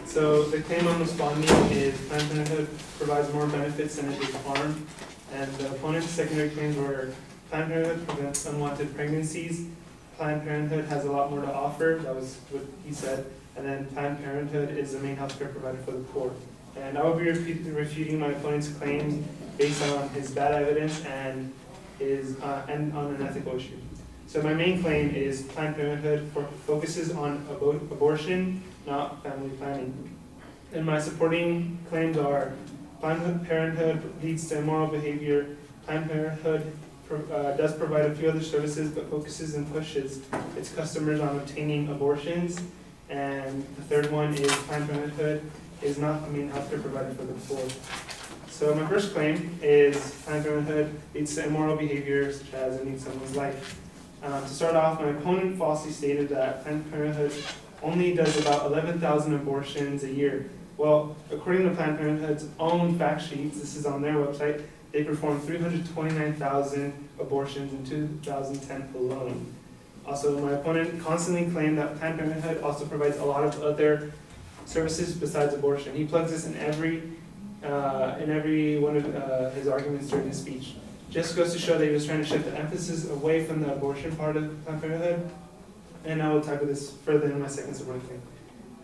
So the claim I'm responding is Planned Parenthood provides more benefits than it does harm, and the opponent's secondary claims were Planned Parenthood prevents unwanted pregnancies, Planned Parenthood has a lot more to offer, that was what he said, and then Planned Parenthood is the main healthcare provider for the poor. And I will be refuting my opponent's claims based on his bad evidence and and on an ethical issue. So my main claim is Planned Parenthood focuses on abortion, not family planning. And my supporting claims are Planned Parenthood leads to immoral behavior, Planned Parenthood does provide a few other services but focuses and pushes its customers on obtaining abortions, and the third one is Planned Parenthood is not the main healthcare provider for the poor. So my first claim is Planned Parenthood leads to immoral behavior such as ending someone's life. To start off, my opponent falsely stated that Planned Parenthood only does about 11,000 abortions a year. Well, according to Planned Parenthood's own fact sheets, this is on their website, they performed 329,000 abortions in 2010 alone. Also, my opponent constantly claimed that Planned Parenthood also provides a lot of other services besides abortion. He plugs this in every one of his arguments during his speech. Just goes to show that he was trying to shift the emphasis away from the abortion part of Planned Parenthood, and I will tackle this further in my second supporting claim.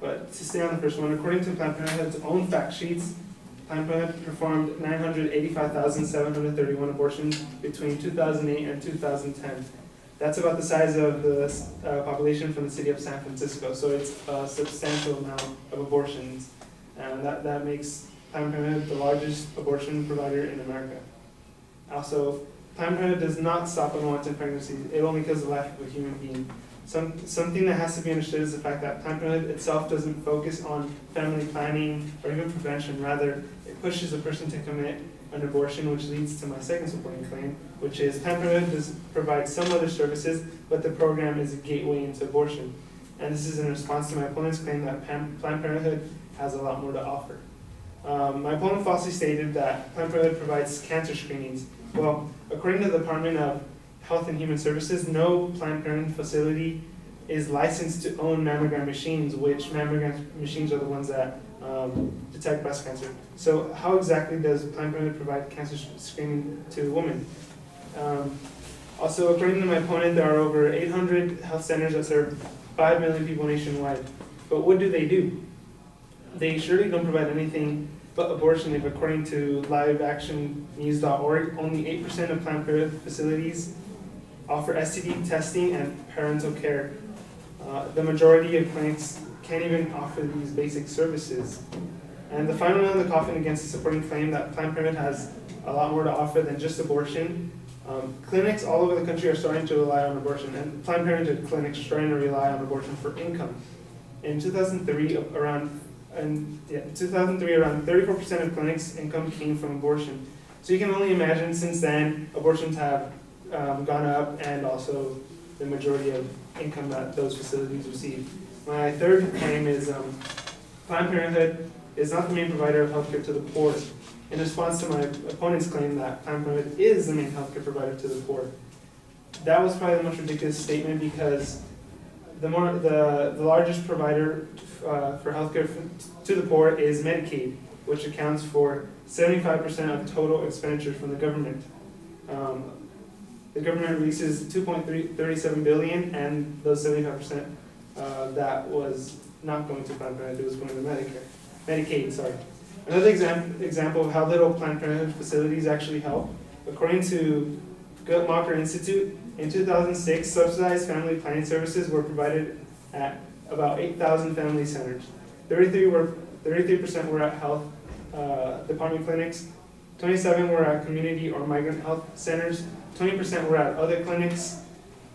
But to stay on the first one, according to Planned Parenthood's own fact sheets, Planned Parenthood performed 985,731 abortions between 2008 and 2010. That's about the size of the population from the city of San Francisco, so it's a substantial amount of abortions. And that makes Planned Parenthood the largest abortion provider in America. Also, Planned Parenthood does not stop unwanted pregnancies. It only kills the life of a human being. Something that has to be understood is the fact that Planned Parenthood itself doesn't focus on family planning or even prevention. Rather, it pushes a person to commit an abortion, which leads to my second supporting claim, which is Planned Parenthood does provide some other services, but the program is a gateway into abortion. And this is in response to my opponent's claim that Planned Parenthood has a lot more to offer. My opponent falsely stated that Planned Parenthood provides cancer screenings. Well, according to the Department of Health and Human Services, no Planned Parenthood facility is licensed to own mammogram machines, which mammogram machines are the ones that detect breast cancer. So how exactly does Planned Parenthood provide cancer screening to women? Also, according to my opponent, there are over 800 health centers that serve 5 million people nationwide. But what do? They surely don't provide anything but abortion if, according to liveactionnews.org, only 8% of Planned Parenthood facilities offer STD testing and parental care. The majority of clinics can't even offer these basic services. And the final nail in the coffin against the supporting claim that Planned Parenthood has a lot more to offer than just abortion, clinics all over the country are starting to rely on abortion, and Planned Parenthood clinics are starting to rely on abortion for income. In 2003, around 34% of clinics' income came from abortion. So you can only imagine since then, abortions have gone up, and also the majority of income that those facilities receive. My third claim is Planned Parenthood is not the main provider of healthcare to the poor. In response to my opponent's claim that Planned Parenthood is the main healthcare provider to the poor, that was probably the most ridiculous statement, because the largest provider for healthcare to the poor is Medicaid, which accounts for 75% of total expenditures from the government. The government releases $2.37 billion, and those 75% that was not going to Planned Parenthood, it was going to Medicaid. Another example of how little Planned Parenthood facilities actually help. According to Guttmacher Institute, in 2006, subsidized family planning services were provided at about 8,000 family centers. 33% were at health department clinics, 27% were at community or migrant health centers, 20% were at other clinics,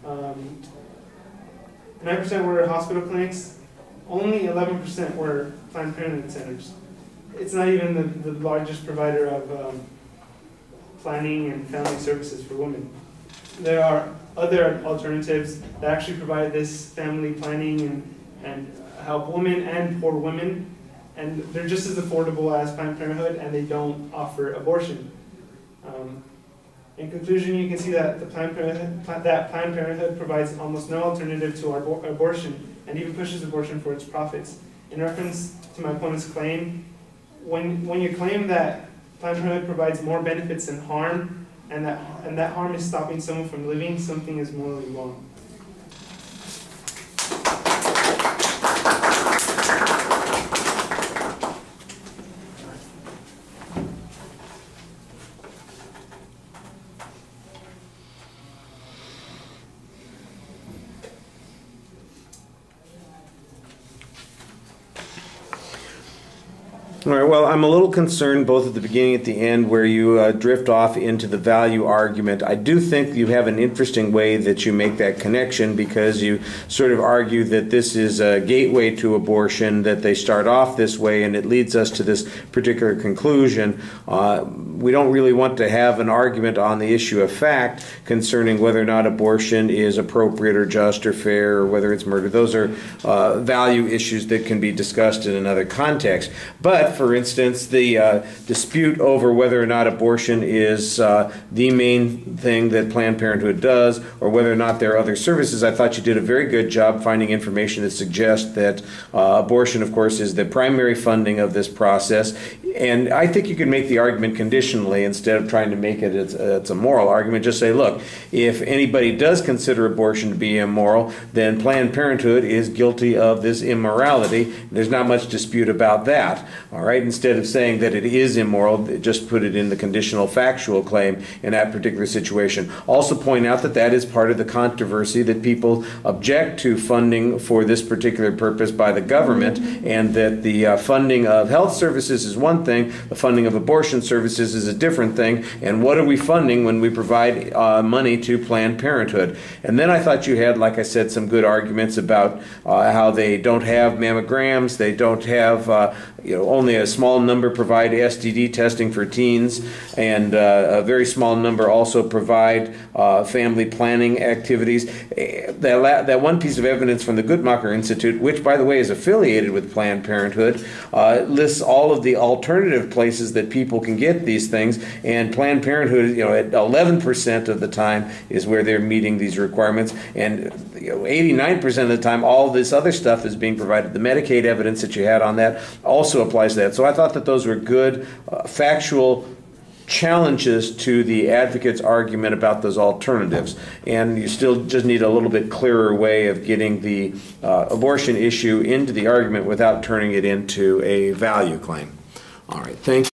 9% were at hospital clinics, only 11% were Planned Parenthood centers. It's not even the largest provider of planning and family services for women. There are other alternatives that actually provide this family planning and help women and poor women, and they're just as affordable as Planned Parenthood, and they don't offer abortion. In conclusion, you can see that Planned Parenthood provides almost no alternative to abortion, and even pushes abortion for its profits. in reference to my opponent's claim, when you claim that Planned Parenthood provides more benefits than harm, and that harm is stopping someone from living, something is morally wrong. All right, well, I'm a little concerned both at the beginning and at the end where you drift off into the value argument. I do think you have an interesting way that you make that connection, because you sort of argue that this is a gateway to abortion, that they start off this way and it leads us to this particular conclusion. We don't really want to have an argument on the issue of fact concerning whether or not abortion is appropriate or just or fair or whether it's murder. Those are value issues that can be discussed in another context. But for instance, the dispute over whether or not abortion is the main thing that Planned Parenthood does, or whether or not there are other services, I thought you did a very good job finding information that suggests that abortion, of course, is the primary funding of this process. And I think you can make the argument conditionally instead of trying to make it it's a moral argument. Just say, look, if anybody does consider abortion to be immoral, then Planned Parenthood is guilty of this immorality. There's not much dispute about that. All right, instead of saying that it is immoral, just put it in the conditional factual claim in that particular situation. Also point out that that is part of the controversy, that people object to funding for this particular purpose by the government, and that the funding of health services is one thing, the funding of abortion services is a different thing, and what are we funding when we provide money to Planned Parenthood? And then I thought you had, like I said, some good arguments about how they don't have mammograms, they don't have, only a small number provide STD testing for teens, and a very small number also provide family planning activities. That one piece of evidence from the Guttmacher Institute, which by the way is affiliated with Planned Parenthood, lists all of the alternative places that people can get these things, and Planned Parenthood, at 11% of the time is where they're meeting these requirements, and 89% of the time all this other stuff is being provided. The Medicaid evidence that you had on that also applies to that. So I thought that those were good factual challenges to the advocate's argument about those alternatives, and you still just need a little bit clearer way of getting the abortion issue into the argument without turning it into a value claim. All right, thank you.